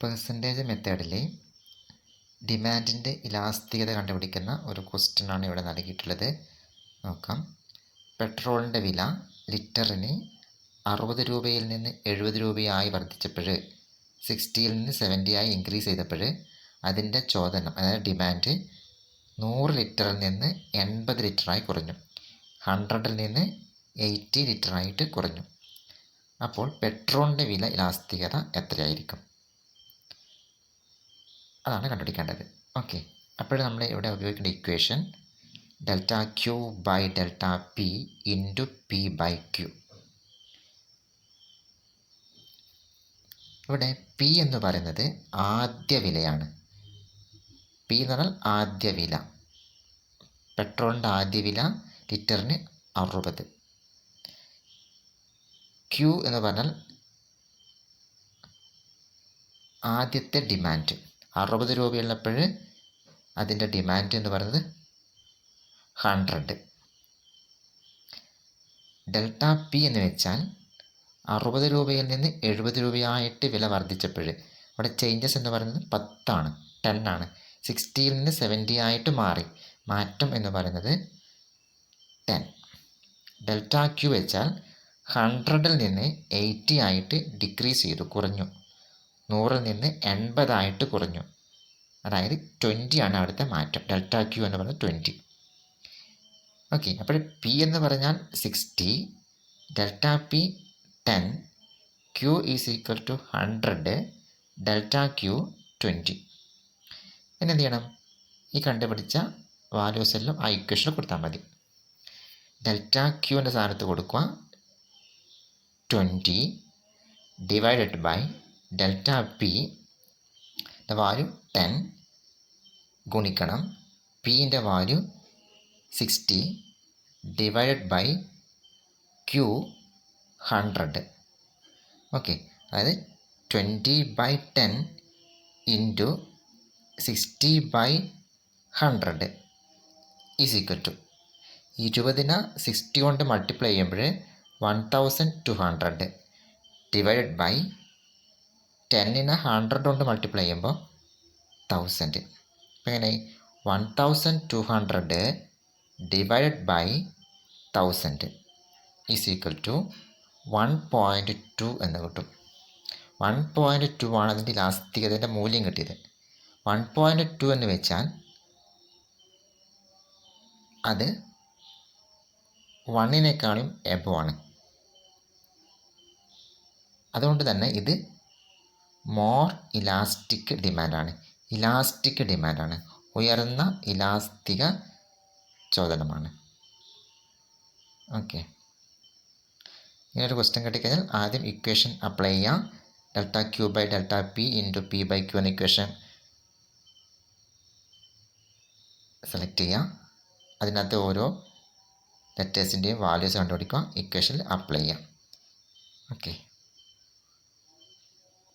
Percentage മെത്തേഡിലെ ഡിമാൻഡിൻ്റെ ഇലാസ്തികത കണ്ടുപിടിക്കുന്ന ഒരു ക്വസ്റ്റ്യനാണ് ഇവിടെ നൽകിയിട്ടുള്ളത്. നോക്കാം. പെട്രോളിൻ്റെ വില ലിറ്ററിന് 60 രൂപയിൽ നിന്ന് 70 രൂപയായി വർദ്ധിച്ചപ്പോൾ 60ൽ നിന്ന് 70 ആയി ഇൻക്രീസ് ചെയ്തപ്പോൾ അതിൻ്റെ ചോദനം അതായത് ഡിമാൻഡ് 100 ലിറ്ററിൽ നിന്ന് 80 ലിറ്ററായി കുറഞ്ഞു, 100ൽ നിന്ന് 80 ലിറ്ററായിട്ട് കുറഞ്ഞു. അപ്പോൾ പെട്രോളിൻ്റെ വില ഇലാസ്തികത എത്രയായിരിക്കും? അതാണ് കണ്ടുപിടിക്കേണ്ടത്. ഓക്കെ, അപ്പോൾ നമ്മൾ ഇവിടെ ഉപയോഗിക്കേണ്ട equation delta Q by delta P into P by Q. ഇവിടെ പി എന്ന് പറയുന്നത് ആദ്യ വിലയാണ്. പി എന്ന് പറഞ്ഞാൽ ആദ്യ വില. പെട്രോളിൻ്റെ ആദ്യ വില ലിറ്ററിന് 60. ക്യൂ എന്ന് പറഞ്ഞാൽ ആദ്യത്തെ ഡിമാൻഡ്. 60 രൂപയുള്ളപ്പോൾ അതിൻ്റെ ഡിമാൻഡ് എന്ന് പറയുന്നത് 100. ഡെൽറ്റ പി എന്ന് വെച്ചാൽ 60 രൂപയിൽ നിന്ന് 70 രൂപയായിട്ട് വില വർദ്ധിച്ചപ്പോൾ അവിടെ ചേഞ്ചസ് എന്ന് പറയുന്നത് 10 ആണ്. 60ൽ നിന്ന് 70 ആയിട്ട് മാറി. മാറ്റം എന്ന് പറയുന്നത് 10. ഡെൽറ്റ ക്യൂ വെച്ചാൽ 100ൽ നിന്ന് 80 ആയിട്ട് ഡിക്രീസ് ചെയ്തു, കുറഞ്ഞു. 100ൽ നിന്ന് 80 ആയിട്ട് കുറഞ്ഞു. അതായത് 20 ആണ് അവിടുത്തെ മാറ്റം. ഡെൽറ്റ ക്യൂ എന്ന് പറയുന്നത് 20. ഓക്കെ, അപ്പോൾ പി എന്ന് പറഞ്ഞാൽ 60, delta P 10, Q is equal to 100, delta Q 20. പിന്നെ എന്ത് ചെയ്യണം? ഈ കണ്ടുപിടിച്ച വാല്യൂസ് എല്ലാം ആ ഇക്വേഷനിൽ കൊടുത്താൽ മതി. ഡെൽറ്റ ക്യൂവിൻ്റെ സ്ഥാനത്ത് കൊടുക്കുക 20 divided by delta P value 10 ഗുണിക്കണം പിൻ്റെ value 60 divided by Q 100. Okay, അതായത് 20/10 ഇൻറ്റു 60/100 ഈസ് ഈക്വൽ ടു 20നെ 60 കൊണ്ട് മൾട്ടിപ്ലൈ ചെയ്യുമ്പോൾ 1200 ഡിവൈഡഡ് ബൈ 10നെ 100 കൊണ്ട് മൾട്ടിപ്ലൈ ചെയ്യുമ്പോൾ 1000. അപ്പോൾ എങ്ങനെ 1200 divided by 1000 is equal to 1.2 എന്ന് കിട്ടും. 1.2 ആണ് അതിൻ്റെ ഇലാസ്തികതയുടെ മൂല്യം കിട്ടിയത്. 1.2 എന്ന് വെച്ചാൽ അത് 1നെക്കാളും എബോ ആണ്. അതുകൊണ്ട് തന്നെ ഇത് മോർ ഇലാസ്റ്റിക് ഡിമാൻഡാണ്. ഉയർന്ന ഇലാസ്തിക ചോദനമാണ്. ഓക്കെ, ഇങ്ങനൊരു ക്വസ്റ്റ്യൻ കിട്ടിക്കഴിഞ്ഞാൽ ആദ്യം ഇക്വേഷൻ അപ്ലൈ ചെയ്യാം. Delta Q by delta P into P by Q എന്ന ഇക്വേഷൻ സെലക്ട് ചെയ്യുക. അതിനകത്ത് ഓരോ ലെറ്റേഴ്സിൻ്റെയും വാല്യൂസ് കണ്ടുപിടിക്കുക, ഇക്വേഷനിൽ അപ്ലൈ ചെയ്യാം. ഓക്കെ.